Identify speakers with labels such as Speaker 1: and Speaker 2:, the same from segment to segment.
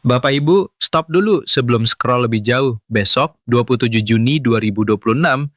Speaker 1: Bapak Ibu, stop dulu sebelum scroll lebih jauh. Besok, 27 Juni 2026,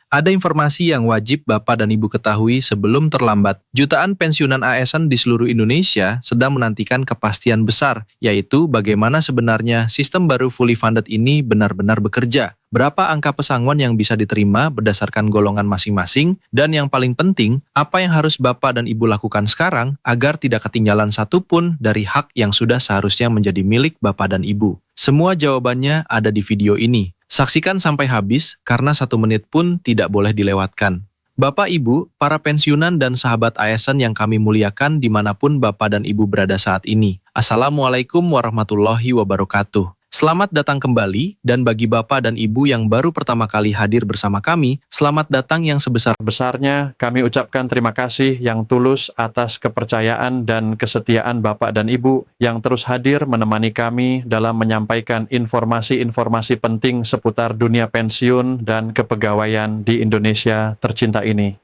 Speaker 1: ada informasi yang wajib Bapak dan Ibu ketahui sebelum terlambat. Jutaan pensiunan ASN di seluruh Indonesia sedang menantikan kepastian besar, yaitu bagaimana sebenarnya sistem baru fully funded ini benar-benar bekerja. Berapa angka pesangon yang bisa diterima berdasarkan golongan masing-masing, dan yang paling penting, apa yang harus Bapak dan Ibu lakukan sekarang agar tidak ketinggalan satupun dari hak yang sudah seharusnya menjadi milik Bapak dan Ibu. Semua jawabannya ada di video ini. Saksikan sampai habis karena 1 menit pun tidak boleh dilewatkan. Bapak, Ibu, para pensiunan dan sahabat ASN yang kami muliakan dimanapun Bapak dan Ibu berada saat ini. Assalamualaikum warahmatullahi wabarakatuh. Selamat datang kembali, dan bagi Bapak dan Ibu yang baru pertama kali hadir bersama kami, selamat datang yang sebesar-besarnya. Kami ucapkan terima kasih yang tulus atas kepercayaan dan kesetiaan Bapak dan Ibu yang terus hadir menemani kami dalam menyampaikan informasi-informasi penting seputar dunia pensiun dan kepegawaian di Indonesia tercinta ini.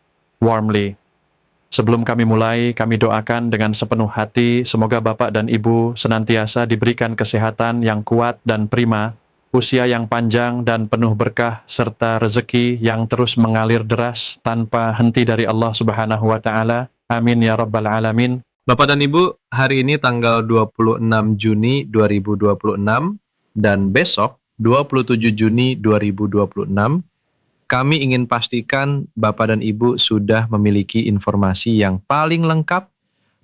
Speaker 1: Warmly. Sebelum kami mulai, kami doakan dengan sepenuh hati, semoga Bapak dan Ibu senantiasa diberikan kesehatan yang kuat dan prima, usia yang panjang dan penuh berkah, serta rezeki yang terus mengalir deras tanpa henti dari Allah Subhanahu wa Ta'ala. Amin ya Rabbal Alamin.
Speaker 2: Bapak dan Ibu, hari ini tanggal 26 Juni 2026 dan besok 27 Juni 2026, kami ingin pastikan Bapak dan Ibu sudah memiliki informasi yang paling lengkap,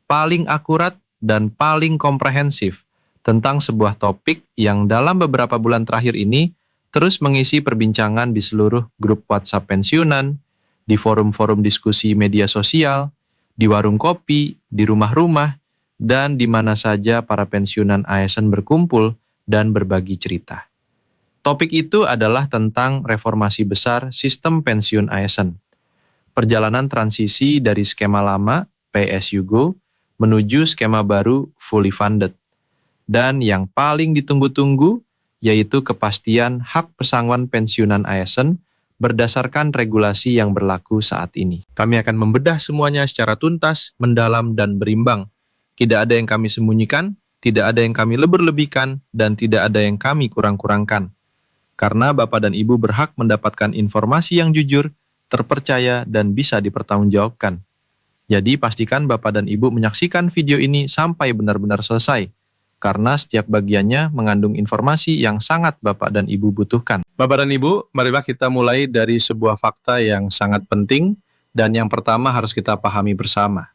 Speaker 2: paling akurat, dan paling komprehensif tentang sebuah topik yang dalam beberapa bulan terakhir ini terus mengisi perbincangan di seluruh grup WhatsApp pensiunan, di forum-forum diskusi media sosial, di warung kopi, di rumah-rumah, dan di mana saja para pensiunan ASN berkumpul dan berbagi cerita. Topik itu adalah tentang reformasi besar sistem pensiun ASN. Perjalanan transisi dari skema lama, PSUGO, menuju skema baru, fully funded. Dan yang paling ditunggu-tunggu, yaitu kepastian hak pesangon pensiunan ASN berdasarkan regulasi yang berlaku saat ini. Kami akan membedah semuanya secara tuntas, mendalam, dan berimbang. Tidak ada yang kami sembunyikan, tidak ada yang kami lebih-lebihkan, dan tidak ada yang kami kurang-kurangkan. Karena Bapak dan Ibu berhak mendapatkan informasi yang jujur, terpercaya, dan bisa dipertanggungjawabkan. Jadi pastikan Bapak dan Ibu menyaksikan video ini sampai benar-benar selesai, karena setiap bagiannya mengandung informasi yang sangat Bapak dan Ibu butuhkan. Bapak dan Ibu, marilah kita mulai dari sebuah fakta yang sangat penting, dan yang pertama harus kita pahami bersama.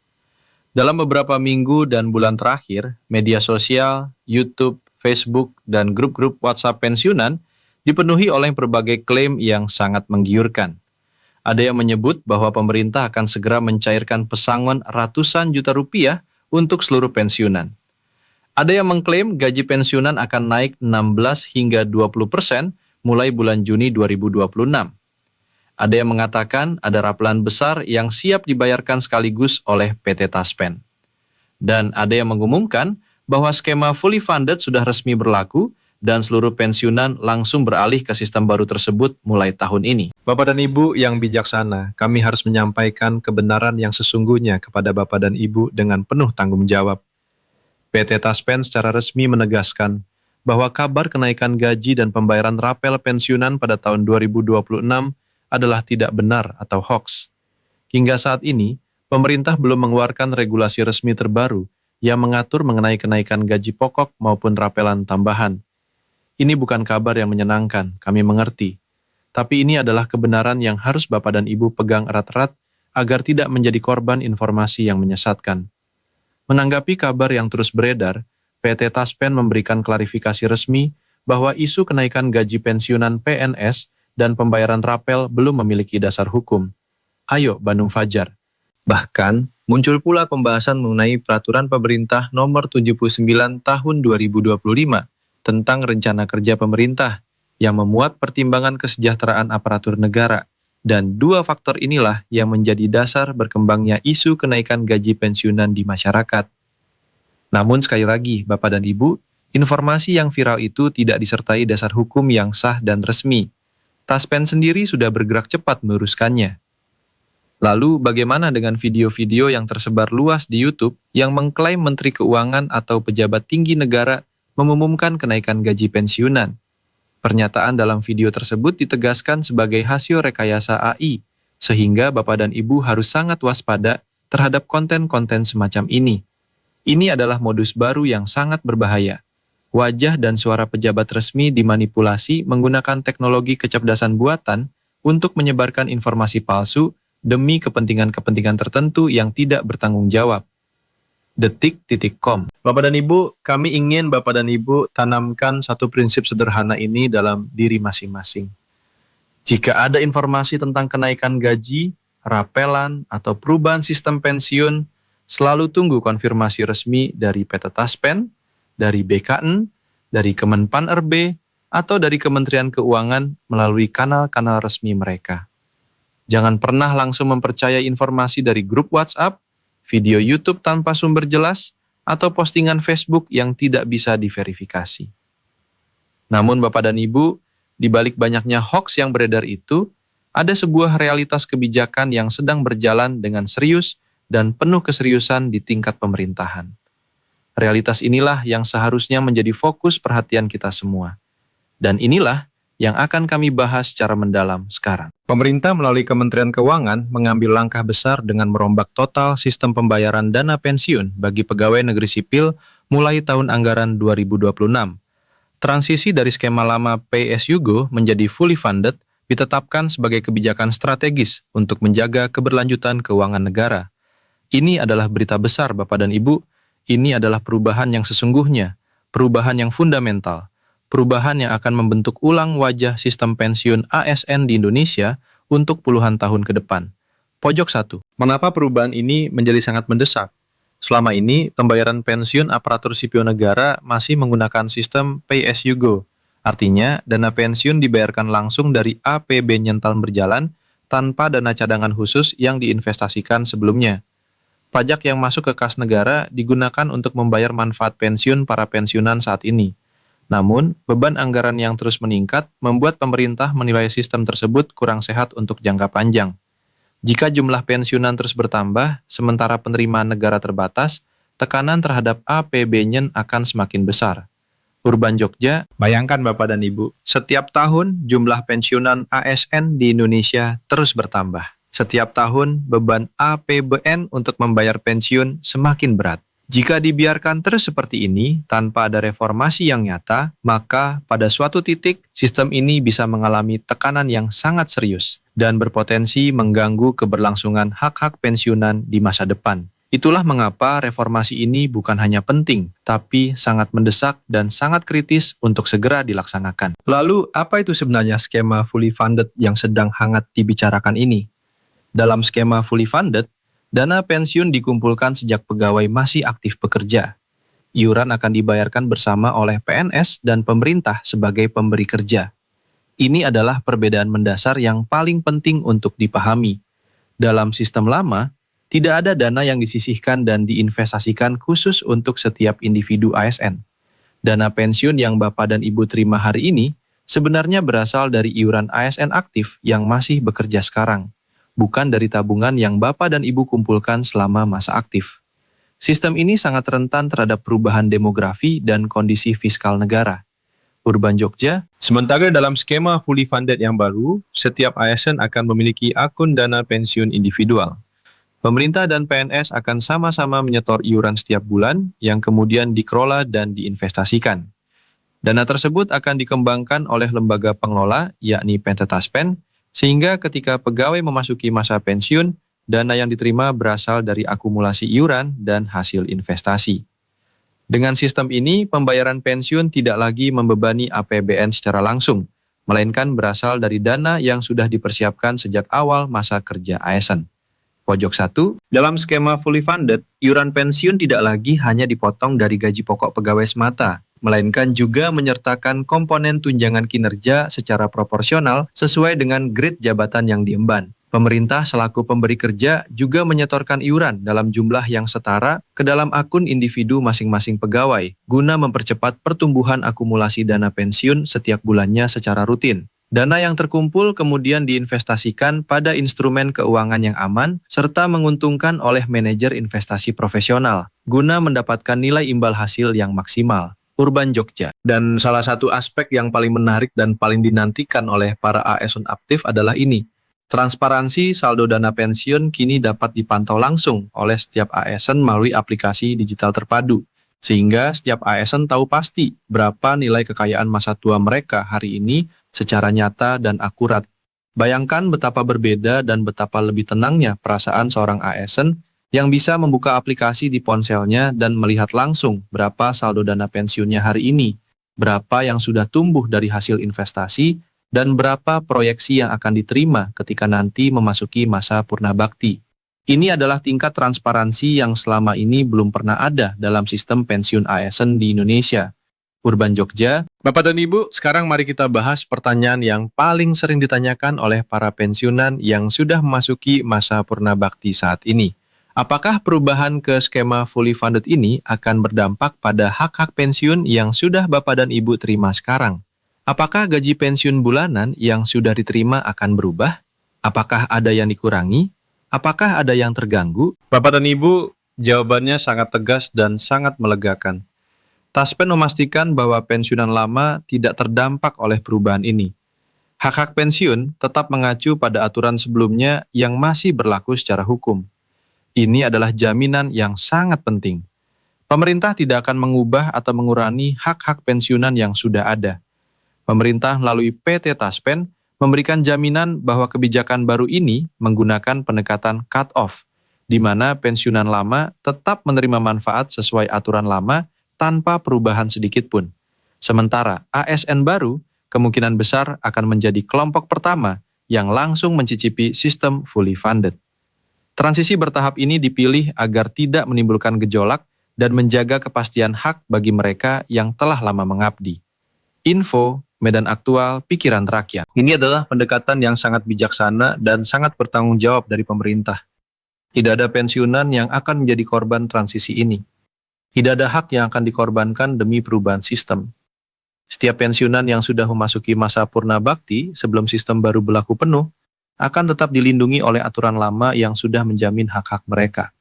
Speaker 2: Dalam beberapa minggu dan bulan terakhir, media sosial, YouTube, Facebook, dan grup-grup WhatsApp pensiunan dipenuhi oleh berbagai klaim yang sangat menggiurkan. Ada yang menyebut bahwa pemerintah akan segera mencairkan pesangon ratusan juta rupiah untuk seluruh pensiunan. Ada yang mengklaim gaji pensiunan akan naik 16 hingga 20% mulai bulan Juni 2026. Ada yang mengatakan ada rapelan besar yang siap dibayarkan sekaligus oleh PT Taspen. Dan ada yang mengumumkan bahwa skema fully funded sudah resmi berlaku dan seluruh pensiunan langsung beralih ke sistem baru tersebut mulai tahun ini. Bapak dan Ibu yang bijaksana, kami harus menyampaikan kebenaran yang sesungguhnya kepada Bapak dan Ibu dengan penuh tanggung jawab. PT Taspen secara resmi menegaskan bahwa kabar kenaikan gaji dan pembayaran rapel pensiunan pada tahun 2026 adalah tidak benar atau hoax. Hingga saat ini, pemerintah belum mengeluarkan regulasi resmi terbaru yang mengatur mengenai kenaikan gaji pokok maupun rapelan tambahan. Ini bukan kabar yang menyenangkan, kami mengerti. Tapi ini adalah kebenaran yang harus Bapak dan Ibu pegang erat-erat agar tidak menjadi korban informasi yang menyesatkan. Menanggapi kabar yang terus beredar, PT Taspen memberikan klarifikasi resmi bahwa isu kenaikan gaji pensiunan PNS dan pembayaran rapel belum memiliki dasar hukum. Ayo Bandung Fajar. Bahkan, muncul pula pembahasan mengenai peraturan pemerintah nomor 79 tahun 2025 tentang rencana kerja pemerintah yang memuat pertimbangan kesejahteraan aparatur negara, dan dua faktor inilah yang menjadi dasar berkembangnya isu kenaikan gaji pensiunan di masyarakat. Namun sekali lagi, Bapak dan Ibu, informasi yang viral itu tidak disertai dasar hukum yang sah dan resmi. Taspen sendiri sudah bergerak cepat meluruskannya. Lalu bagaimana dengan video-video yang tersebar luas di YouTube yang mengklaim Menteri Keuangan atau pejabat tinggi negara
Speaker 1: mengumumkan kenaikan gaji pensiunan. Pernyataan dalam video tersebut ditegaskan sebagai hasil rekayasa AI, sehingga Bapak dan Ibu harus sangat waspada terhadap konten-konten semacam ini. Ini adalah modus baru yang sangat berbahaya. Wajah dan suara pejabat resmi dimanipulasi menggunakan teknologi kecerdasan buatan untuk menyebarkan informasi palsu demi kepentingan-kepentingan tertentu yang tidak bertanggung jawab. Detik.com.
Speaker 2: Bapak dan Ibu, kami ingin Bapak dan Ibu tanamkan satu prinsip sederhana ini dalam diri masing-masing. Jika ada informasi tentang kenaikan gaji, rapelan, atau perubahan sistem pensiun, selalu tunggu konfirmasi resmi dari PT Taspen, dari BKN, dari Kemenpan RB, atau dari Kementerian Keuangan melalui kanal-kanal resmi mereka. Jangan pernah langsung mempercayai informasi dari grup WhatsApp, video YouTube tanpa sumber jelas, atau postingan Facebook yang tidak bisa diverifikasi. Namun Bapak dan Ibu, di balik banyaknya hoaks yang beredar itu, ada sebuah realitas kebijakan yang sedang berjalan dengan serius dan penuh keseriusan di tingkat pemerintahan. Realitas inilah yang seharusnya menjadi fokus perhatian kita semua. Dan inilah yang akan kami bahas secara mendalam sekarang. Pemerintah melalui Kementerian Keuangan mengambil langkah besar dengan merombak total sistem pembayaran dana pensiun bagi pegawai negeri sipil mulai tahun anggaran 2026. Transisi dari skema lama Pay as you go menjadi fully funded ditetapkan sebagai kebijakan strategis untuk menjaga keberlanjutan keuangan negara. Ini adalah berita besar Bapak dan Ibu. Ini adalah perubahan yang sesungguhnya, perubahan yang fundamental, perubahan yang akan membentuk ulang wajah sistem pensiun ASN di Indonesia untuk puluhan tahun ke depan. Pojok 1. Mengapa perubahan ini menjadi sangat mendesak? Selama ini, pembayaran pensiun aparatur sipil negara masih menggunakan sistem Pay as you go. Artinya, dana pensiun dibayarkan langsung dari APB nyental berjalan tanpa dana cadangan khusus yang diinvestasikan sebelumnya. Pajak yang masuk ke kas negara digunakan untuk membayar manfaat pensiun para pensiunan saat ini. Namun, beban anggaran yang terus meningkat membuat pemerintah menilai sistem tersebut kurang sehat untuk jangka panjang. Jika jumlah pensiunan terus bertambah, sementara penerimaan negara terbatas, tekanan terhadap APB-nya akan semakin besar. Urban Jogja, bayangkan Bapak dan Ibu, setiap tahun jumlah pensiunan ASN di Indonesia terus bertambah. Setiap tahun, beban APBN untuk membayar pensiun semakin berat. Jika dibiarkan terus seperti ini, tanpa ada reformasi yang nyata, maka pada suatu titik, sistem ini bisa mengalami tekanan yang sangat serius dan berpotensi mengganggu keberlangsungan hak-hak pensiunan di masa depan. Itulah mengapa reformasi ini bukan hanya penting, tapi sangat mendesak dan sangat kritis untuk segera dilaksanakan. Lalu, apa itu sebenarnya skema fully funded yang sedang hangat dibicarakan ini? Dalam skema fully funded, dana pensiun dikumpulkan sejak pegawai masih aktif bekerja. Iuran akan dibayarkan bersama oleh PNS dan pemerintah sebagai pemberi kerja. Ini adalah perbedaan mendasar yang paling penting untuk dipahami. Dalam sistem lama, tidak ada dana yang disisihkan dan diinvestasikan khusus untuk setiap individu ASN. Dana pensiun yang Bapak dan Ibu terima hari ini sebenarnya berasal dari iuran ASN aktif yang masih bekerja sekarang, bukan dari tabungan yang Bapak dan Ibu kumpulkan selama masa aktif. Sistem ini sangat rentan terhadap perubahan demografi dan kondisi fiskal negara. Urban Jogja, sementara dalam skema fully funded yang baru, setiap ASN akan memiliki akun dana pensiun individual. Pemerintah dan PNS akan sama-sama menyetor iuran setiap bulan yang kemudian dikelola dan diinvestasikan. Dana tersebut akan dikembangkan oleh lembaga pengelola, yakni PT Taspen, sehingga ketika pegawai memasuki masa pensiun, dana yang diterima berasal dari akumulasi iuran dan hasil investasi. Dengan sistem ini, pembayaran pensiun tidak lagi membebani APBN secara langsung, melainkan berasal dari dana yang sudah dipersiapkan sejak awal masa kerja ASN. Pojok 1, dalam skema fully funded, iuran pensiun tidak lagi hanya dipotong dari gaji pokok pegawai semata, melainkan juga menyertakan komponen tunjangan kinerja secara proporsional sesuai dengan grade jabatan yang diemban. Pemerintah selaku pemberi kerja juga menyetorkan iuran dalam jumlah yang setara ke dalam akun individu masing-masing pegawai, guna mempercepat pertumbuhan akumulasi dana pensiun setiap bulannya secara rutin. Dana yang terkumpul kemudian diinvestasikan pada instrumen keuangan yang aman serta menguntungkan oleh manajer investasi profesional, guna mendapatkan nilai imbal hasil yang maksimal.
Speaker 1: Urban Jogja. Dan salah satu aspek yang paling menarik dan paling dinantikan oleh para ASN aktif adalah ini. Transparansi saldo dana pensiun kini dapat dipantau langsung oleh setiap ASN melalui aplikasi digital terpadu. Sehingga setiap ASN tahu pasti berapa nilai kekayaan masa tua mereka hari ini secara nyata dan akurat. Bayangkan betapa berbeda dan betapa lebih tenangnya perasaan seorang ASN yang bisa membuka aplikasi di ponselnya dan melihat langsung berapa saldo dana pensiunnya hari ini, berapa yang sudah tumbuh dari hasil investasi, dan berapa proyeksi yang akan diterima ketika nanti memasuki masa purna bakti. Ini adalah tingkat transparansi yang selama ini belum pernah ada dalam sistem pensiun ASN di Indonesia. Urban Jogja. Bapak dan Ibu, sekarang mari kita bahas pertanyaan yang paling sering ditanyakan oleh para pensiunan yang sudah memasuki masa purna bakti saat ini. Apakah perubahan ke skema fully funded ini akan berdampak pada hak-hak pensiun yang sudah Bapak dan Ibu terima sekarang? Apakah gaji pensiun bulanan yang sudah diterima akan berubah? Apakah ada yang dikurangi? Apakah ada yang terganggu?
Speaker 2: Bapak dan Ibu, jawabannya sangat tegas dan sangat melegakan. Taspen memastikan bahwa pensiunan lama tidak terdampak oleh perubahan ini. Hak-hak pensiun tetap mengacu pada aturan sebelumnya yang masih berlaku secara hukum. Ini adalah jaminan yang sangat penting. Pemerintah tidak akan mengubah atau mengurangi hak-hak pensiunan yang sudah ada. Pemerintah melalui PT Taspen memberikan jaminan bahwa kebijakan baru ini menggunakan pendekatan cut-off, di mana pensiunan lama tetap menerima manfaat sesuai aturan lama tanpa perubahan sedikit pun. Sementara ASN baru kemungkinan besar akan menjadi kelompok pertama yang langsung mencicipi sistem fully funded. Transisi bertahap ini dipilih agar tidak menimbulkan gejolak dan menjaga kepastian hak bagi mereka yang telah lama mengabdi. Info, Medan Aktual, Pikiran Rakyat. Ini adalah pendekatan yang sangat bijaksana dan sangat bertanggung jawab dari pemerintah. Tidak ada pensiunan yang akan menjadi korban transisi ini. Tidak ada hak yang akan dikorbankan demi perubahan sistem. Setiap pensiunan yang sudah memasuki masa purna bakti sebelum sistem baru berlaku penuh, akan tetap dilindungi oleh aturan lama yang sudah menjamin hak-hak mereka.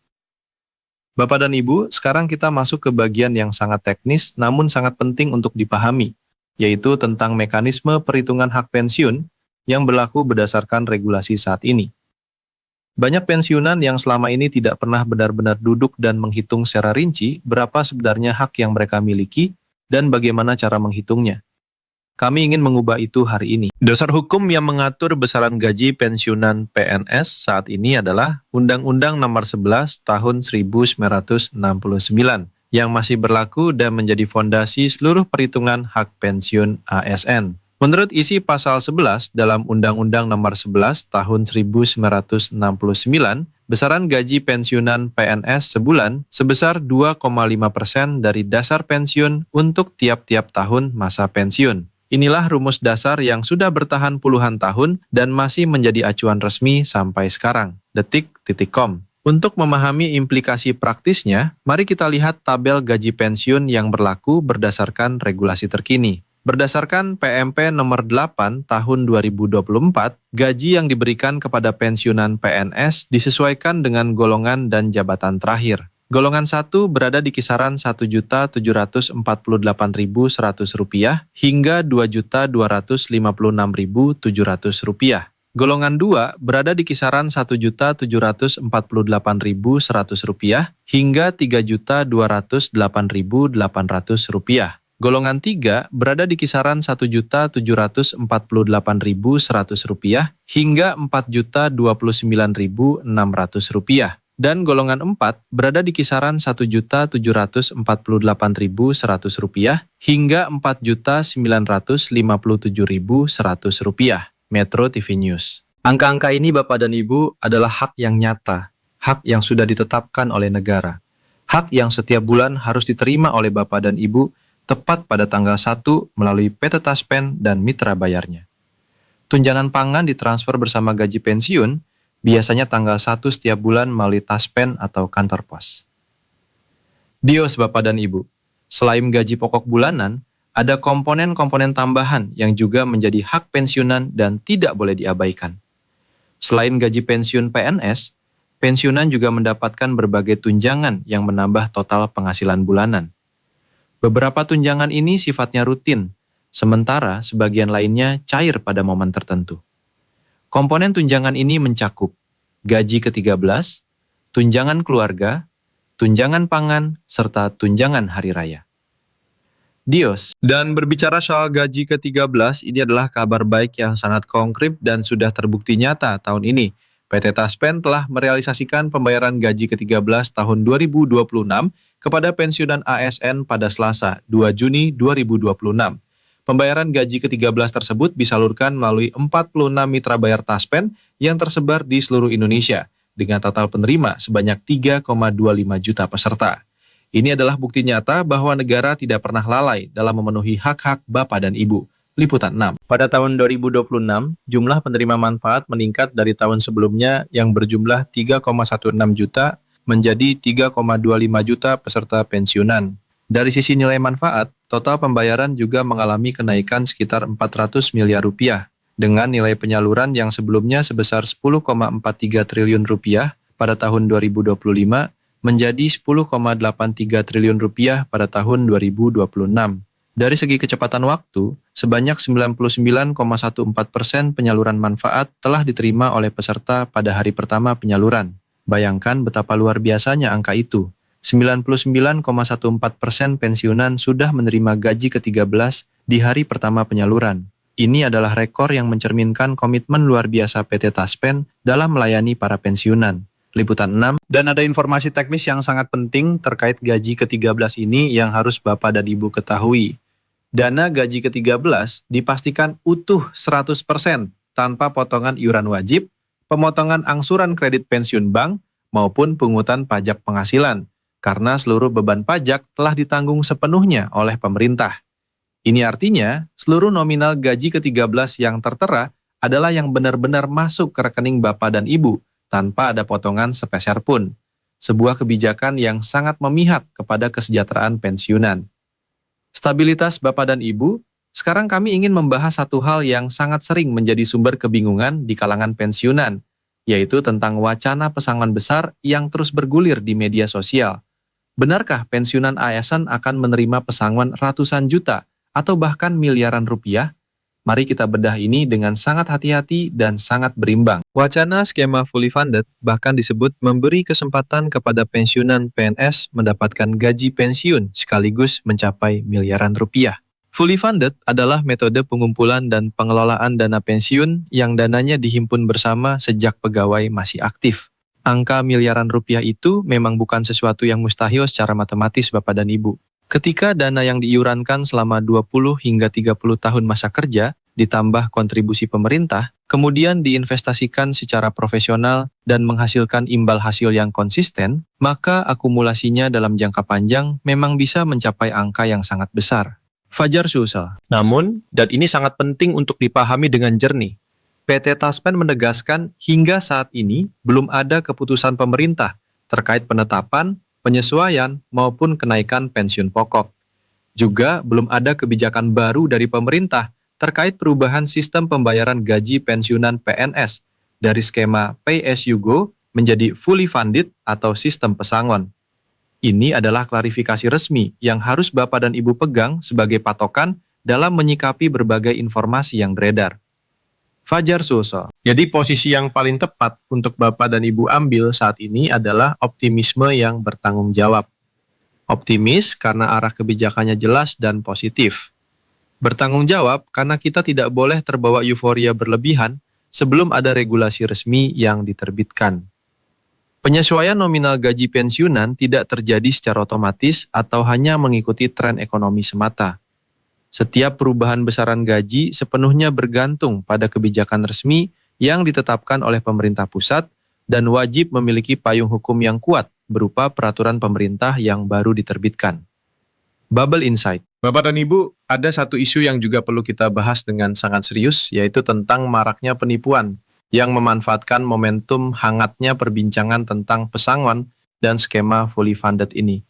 Speaker 2: Bapak dan Ibu, sekarang kita masuk ke bagian yang sangat teknis namun sangat penting untuk dipahami, yaitu tentang mekanisme perhitungan hak pensiun yang berlaku berdasarkan regulasi saat ini. Banyak pensiunan yang selama ini tidak pernah benar-benar duduk dan menghitung secara rinci berapa sebenarnya hak yang mereka miliki dan bagaimana cara menghitungnya. Kami ingin mengubah itu hari ini. Dasar hukum yang mengatur besaran gaji pensiunan PNS saat ini adalah Undang-Undang Nomor 11 Tahun 1969 yang masih berlaku dan menjadi fondasi seluruh perhitungan hak pensiun ASN. Menurut isi pasal 11 dalam Undang-Undang Nomor 11 Tahun 1969, besaran gaji pensiunan PNS sebulan sebesar 2,5% dari dasar pensiun untuk tiap-tiap tahun masa pensiun. Inilah rumus dasar yang sudah bertahan puluhan tahun dan masih menjadi acuan resmi sampai sekarang. Detik.com. Untuk memahami implikasi praktisnya, mari kita lihat tabel gaji pensiun yang berlaku berdasarkan regulasi terkini. Berdasarkan PMP nomor 8 tahun 2024, gaji yang diberikan kepada pensiunan PNS disesuaikan dengan golongan dan jabatan terakhir. Golongan 1 berada di kisaran Rp1.748.100 hingga Rp2.256.700. Golongan 2 berada di kisaran Rp1.748.100 hingga Rp3.208.800. Golongan 3 berada di kisaran Rp1.748.100 hingga Rp4.029.600. Dan golongan 4 berada di kisaran Rp1.748.100 hingga Rp4.957.100. Metro TV News. Angka-angka ini Bapak dan Ibu adalah hak yang nyata, hak yang sudah ditetapkan oleh negara, hak yang setiap bulan harus diterima oleh Bapak dan Ibu tepat pada tanggal 1 melalui PT Taspen dan mitra bayarnya. Tunjangan pangan ditransfer bersama gaji pensiun biasanya tanggal 1 setiap bulan melalui Taspen atau kantor pos. Dios Bapak dan Ibu, selain gaji pokok bulanan, ada komponen-komponen tambahan yang juga menjadi hak pensiunan dan tidak boleh diabaikan. Selain gaji pensiun PNS, pensiunan juga mendapatkan berbagai tunjangan yang menambah total penghasilan bulanan.
Speaker 1: Beberapa tunjangan ini sifatnya rutin, sementara sebagian lainnya cair pada momen tertentu. Komponen tunjangan ini mencakup gaji ke-13, tunjangan keluarga, tunjangan pangan, serta tunjangan hari raya. Dios. Dan berbicara soal gaji ke-13, ini adalah kabar baik yang sangat konkret dan sudah terbukti nyata tahun ini. PT Taspen telah merealisasikan pembayaran gaji ke-13 tahun 2026 kepada pensiunan ASN pada Selasa, 2 Juni 2026. Pembayaran gaji ke-13 tersebut disalurkan melalui 46 mitra bayar Taspen yang tersebar di seluruh Indonesia, dengan total penerima sebanyak 3,25 juta peserta. Ini adalah bukti nyata bahwa negara tidak pernah lalai dalam memenuhi hak-hak Bapak dan Ibu. Liputan 6. Pada tahun 2026, jumlah penerima manfaat meningkat dari tahun sebelumnya yang berjumlah 3,16 juta menjadi 3,25 juta peserta pensiunan. Dari sisi nilai manfaat, total pembayaran juga mengalami kenaikan sekitar 400 miliar rupiah, dengan nilai penyaluran yang sebelumnya sebesar 10,43 triliun rupiah pada tahun 2025 menjadi 10,83 triliun rupiah pada tahun 2026. Dari segi kecepatan waktu, sebanyak 99,14% penyaluran manfaat telah diterima oleh peserta pada hari pertama penyaluran. Bayangkan betapa luar biasanya angka itu. 99,14% pensiunan sudah menerima gaji ke-13 di hari pertama penyaluran. Ini adalah rekor yang mencerminkan komitmen luar biasa PT Taspen dalam melayani para pensiunan. Liputan 6. Dan ada informasi teknis yang sangat penting terkait gaji ke-13 ini yang harus Bapak dan Ibu ketahui. Dana gaji ke-13 dipastikan utuh 100% tanpa potongan iuran wajib, pemotongan angsuran kredit pensiun bank, maupun pungutan pajak penghasilan, karena seluruh beban pajak telah ditanggung sepenuhnya oleh pemerintah. Ini artinya, seluruh nominal gaji ke-13 yang tertera adalah yang benar-benar masuk ke rekening Bapak dan Ibu, tanpa ada potongan sepeser pun. Sebuah kebijakan yang sangat memihak kepada kesejahteraan pensiunan. Stabilitas Bapak dan Ibu, sekarang kami ingin membahas satu hal yang sangat sering menjadi sumber kebingungan di kalangan pensiunan, yaitu tentang wacana pesangon besar yang terus bergulir di media sosial. Benarkah pensiunan ASN akan menerima pesangon ratusan juta atau bahkan miliaran rupiah? Mari kita bedah ini dengan sangat hati-hati dan sangat berimbang. Wacana skema fully funded bahkan disebut memberi kesempatan kepada pensiunan PNS mendapatkan gaji pensiun sekaligus mencapai miliaran rupiah. Fully funded adalah metode pengumpulan dan pengelolaan dana pensiun yang dananya dihimpun bersama sejak pegawai masih aktif. Angka miliaran rupiah itu memang bukan sesuatu yang mustahil secara matematis Bapak dan Ibu. Ketika dana yang diiurankan selama 20 hingga 30 tahun masa kerja, ditambah kontribusi pemerintah, kemudian diinvestasikan secara profesional dan menghasilkan imbal hasil yang konsisten, maka akumulasinya dalam jangka panjang memang bisa mencapai angka yang sangat besar. Fajar Sulsel. Namun, dan ini sangat penting untuk dipahami dengan jernih, PT Taspen menegaskan hingga saat ini belum ada keputusan pemerintah terkait penetapan, penyesuaian, maupun kenaikan pensiun pokok. Juga belum ada kebijakan baru dari pemerintah terkait perubahan sistem pembayaran gaji pensiunan PNS dari skema Pay As You Go menjadi fully funded atau sistem pesangon. Ini adalah klarifikasi resmi yang harus Bapak dan Ibu pegang sebagai patokan dalam menyikapi berbagai informasi yang beredar. Fajar Sulsel. Jadi posisi yang paling tepat untuk Bapak dan Ibu ambil saat ini adalah optimisme yang bertanggung jawab. Optimis karena arah kebijakannya jelas dan positif. Bertanggung jawab karena kita tidak boleh terbawa euforia berlebihan sebelum ada regulasi resmi yang diterbitkan. Penyesuaian nominal gaji pensiunan tidak terjadi secara otomatis atau hanya mengikuti tren ekonomi semata. Setiap perubahan besaran gaji sepenuhnya bergantung pada kebijakan resmi yang ditetapkan oleh pemerintah pusat dan wajib memiliki payung hukum yang kuat berupa peraturan pemerintah yang baru diterbitkan. Bubble Insight. Bapak dan Ibu, ada satu isu yang juga perlu kita bahas dengan sangat serius, yaitu tentang maraknya penipuan yang memanfaatkan momentum hangatnya perbincangan tentang pesangon dan skema fully funded ini.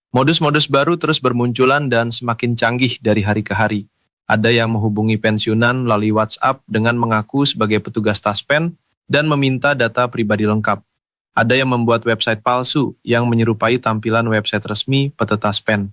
Speaker 1: Modus-modus baru terus bermunculan dan semakin canggih dari hari ke hari. Ada yang menghubungi pensiunan melalui WhatsApp dengan mengaku sebagai petugas Taspen dan meminta data pribadi lengkap. Ada yang membuat website palsu yang menyerupai tampilan website resmi PT Taspen.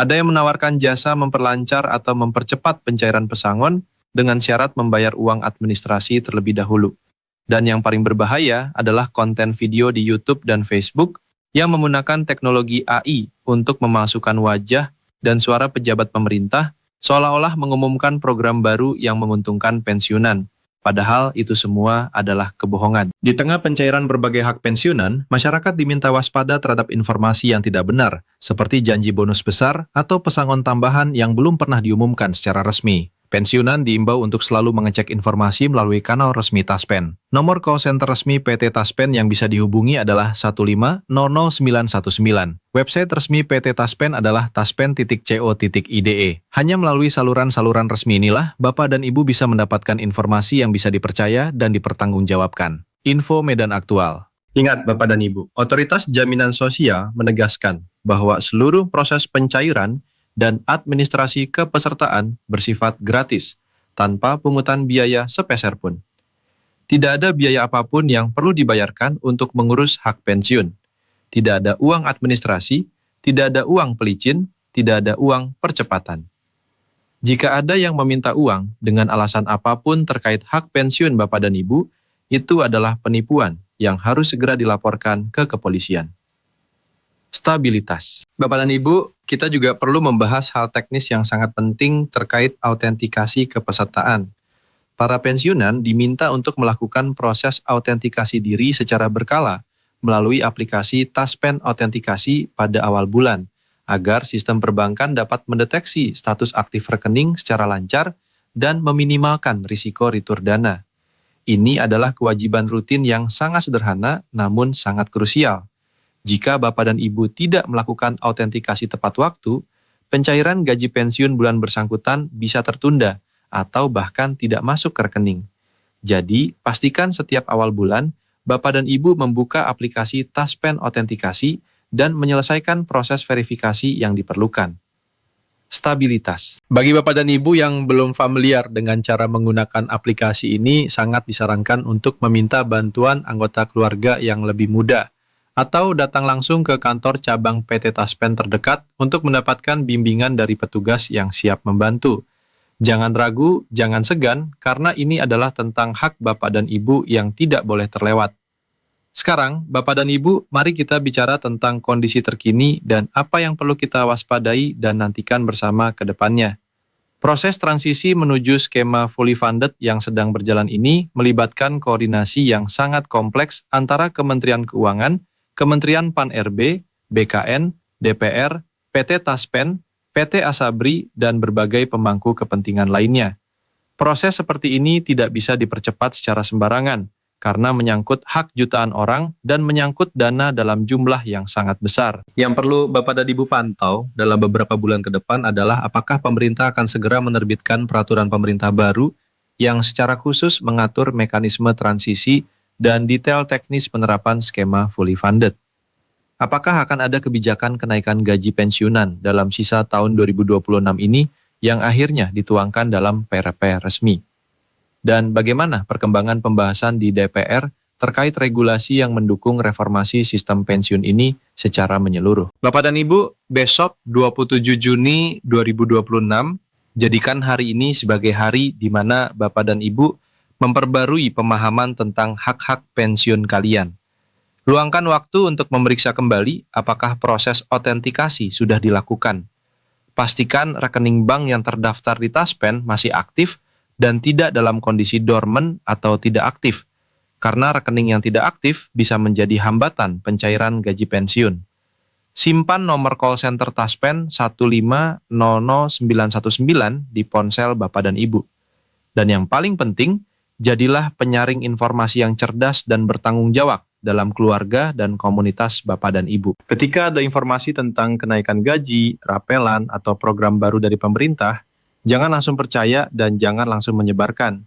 Speaker 1: Ada yang menawarkan jasa memperlancar atau mempercepat pencairan pesangon dengan syarat membayar uang administrasi terlebih dahulu. Dan yang paling berbahaya adalah konten video di YouTube dan Facebook yang menggunakan teknologi AI untuk memasukkan wajah dan suara pejabat pemerintah seolah-olah mengumumkan program baru yang menguntungkan pensiunan. Padahal itu semua adalah kebohongan. Di tengah pencairan berbagai hak pensiunan, masyarakat diminta waspada terhadap informasi yang tidak benar, seperti janji bonus besar atau pesangon tambahan yang belum pernah diumumkan secara resmi. Pensiunan diimbau untuk selalu mengecek informasi melalui kanal resmi Taspen. Nomor call center resmi PT Taspen yang bisa dihubungi adalah 1500919. Website resmi PT Taspen adalah taspen.co.ide. Hanya melalui saluran-saluran resmi inilah, Bapak dan Ibu bisa mendapatkan informasi yang bisa dipercaya dan dipertanggungjawabkan. Info Medan Aktual. Ingat Bapak dan Ibu, Otoritas Jaminan Sosial menegaskan bahwa seluruh proses pencairan dan administrasi kepesertaan bersifat gratis, tanpa pungutan biaya sepeser pun. Tidak ada biaya apapun yang perlu dibayarkan untuk mengurus hak pensiun. Tidak ada uang administrasi, tidak ada uang pelicin, tidak ada uang percepatan. Jika ada yang meminta uang dengan alasan apapun terkait hak pensiun Bapak dan Ibu, itu adalah penipuan yang harus segera dilaporkan ke kepolisian. Stabilitas. Bapak dan Ibu, kita juga perlu membahas hal teknis yang sangat penting terkait autentikasi kepesertaan. Para pensiunan diminta untuk melakukan proses autentikasi diri secara berkala melalui aplikasi Taspen Autentikasi pada awal bulan, agar sistem perbankan dapat mendeteksi status aktif rekening secara lancar dan meminimalkan risiko retur dana. Ini adalah kewajiban rutin yang sangat sederhana namun sangat krusial. Jika Bapak dan Ibu tidak melakukan autentikasi tepat waktu, pencairan gaji pensiun bulan bersangkutan bisa tertunda atau bahkan tidak masuk ke rekening. Jadi, pastikan setiap awal bulan, Bapak dan Ibu membuka aplikasi Taspen Autentikasi dan menyelesaikan proses verifikasi yang diperlukan. Stabilitas. Bagi Bapak dan Ibu yang belum familiar dengan cara menggunakan aplikasi ini, sangat disarankan untuk meminta bantuan anggota keluarga yang lebih muda, atau datang langsung ke kantor cabang PT Taspen terdekat untuk mendapatkan bimbingan dari petugas yang siap membantu. Jangan ragu, jangan segan, karena ini adalah tentang hak Bapak dan Ibu yang tidak boleh terlewat. Sekarang, Bapak dan Ibu, mari kita bicara tentang kondisi terkini dan apa yang perlu kita waspadai dan nantikan bersama ke depannya. Proses transisi menuju skema fully funded yang sedang berjalan ini melibatkan koordinasi yang sangat kompleks antara Kementerian Keuangan, Kementerian Pan-RB, BKN, DPR, PT Taspen, PT Asabri, dan berbagai pemangku kepentingan lainnya. Proses seperti ini tidak bisa dipercepat secara sembarangan, karena menyangkut hak jutaan orang dan menyangkut dana dalam jumlah yang sangat besar. Yang perlu Bapak dan Ibu pantau dalam beberapa bulan ke depan adalah apakah pemerintah akan segera menerbitkan peraturan pemerintah baru yang secara khusus mengatur mekanisme transisi dan detail teknis penerapan skema fully funded. Apakah akan ada kebijakan kenaikan gaji pensiunan dalam sisa tahun 2026 ini yang akhirnya dituangkan dalam PRP resmi? Dan bagaimana perkembangan pembahasan di DPR terkait regulasi yang mendukung reformasi sistem pensiun ini secara menyeluruh? Bapak dan Ibu, besok 27 Juni 2026, jadikan hari ini sebagai hari di mana Bapak dan Ibu memperbarui pemahaman tentang hak-hak pensiun kalian. Luangkan waktu untuk memeriksa kembali apakah proses autentikasi sudah dilakukan. Pastikan rekening bank yang terdaftar di Taspen masih aktif dan tidak dalam kondisi dormant atau tidak aktif, karena rekening yang tidak aktif bisa menjadi hambatan pencairan gaji pensiun. Simpan nomor call center Taspen 1500919 di ponsel Bapak dan Ibu. Dan yang paling penting, jadilah penyaring informasi yang cerdas dan bertanggung jawab dalam keluarga dan komunitas Bapak dan Ibu. Ketika ada informasi tentang kenaikan gaji, rapelan, atau program baru dari pemerintah, jangan langsung percaya dan jangan langsung menyebarkan.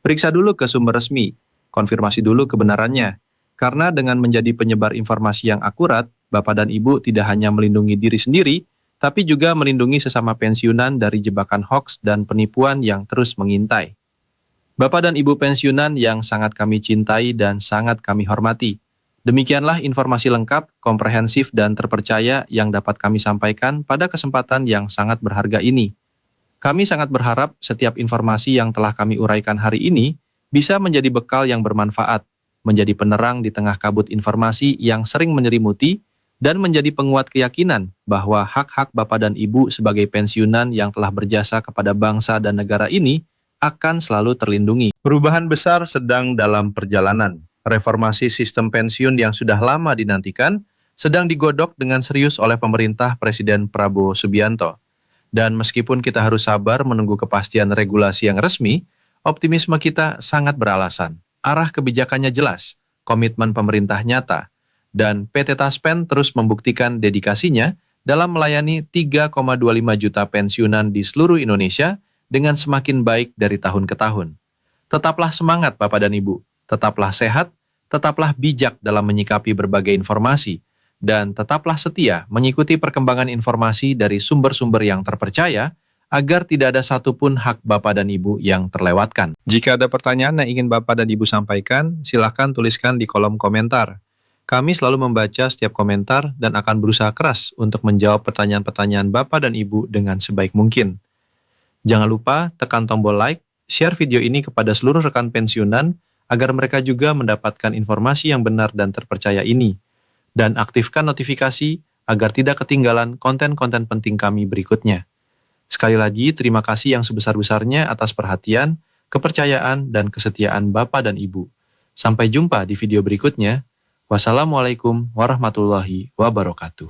Speaker 1: Periksa dulu ke sumber resmi, konfirmasi dulu kebenarannya. Karena dengan menjadi penyebar informasi yang akurat, Bapak dan Ibu tidak hanya melindungi diri sendiri, tapi juga melindungi sesama pensiunan dari jebakan hoaks dan penipuan yang terus mengintai. Bapak dan Ibu pensiunan yang sangat kami cintai dan sangat kami hormati, Demikianlah informasi lengkap, komprehensif, dan terpercaya yang dapat kami sampaikan pada kesempatan yang sangat berharga ini. Kami sangat berharap setiap informasi yang telah kami uraikan hari ini bisa menjadi bekal yang bermanfaat, menjadi penerang di tengah kabut informasi yang sering menyelimuti, dan menjadi penguat keyakinan bahwa hak-hak Bapak dan Ibu sebagai pensiunan yang telah berjasa kepada bangsa dan negara ini akan selalu terlindungi. Perubahan besar sedang dalam perjalanan. Reformasi sistem pensiun yang sudah lama dinantikan sedang digodok dengan serius oleh pemerintah Presiden Prabowo Subianto. Dan meskipun kita harus sabar menunggu kepastian regulasi yang resmi, optimisme kita sangat beralasan. Arah kebijakannya jelas, komitmen pemerintah nyata, dan PT Taspen terus membuktikan dedikasinya dalam melayani 3,25 juta pensiunan di seluruh Indonesia dengan semakin baik dari tahun ke tahun. Tetaplah semangat Bapak dan Ibu, tetaplah sehat, tetaplah bijak dalam menyikapi berbagai informasi, dan tetaplah setia mengikuti perkembangan informasi dari sumber-sumber yang terpercaya agar tidak ada satupun hak Bapak dan Ibu yang terlewatkan. Jika ada pertanyaan yang ingin Bapak dan Ibu sampaikan, silakan tuliskan di kolom komentar. Kami selalu membaca setiap komentar dan akan berusaha keras untuk menjawab pertanyaan-pertanyaan Bapak dan Ibu dengan sebaik mungkin. Jangan lupa tekan tombol like, share video ini kepada seluruh rekan pensiunan agar mereka juga mendapatkan informasi yang benar dan terpercaya ini. Dan aktifkan notifikasi agar tidak ketinggalan konten-konten penting kami berikutnya. Sekali lagi, terima kasih yang sebesar-besarnya atas perhatian, kepercayaan, dan kesetiaan Bapak dan Ibu. Sampai jumpa di video berikutnya. Wassalamualaikum warahmatullahi wabarakatuh.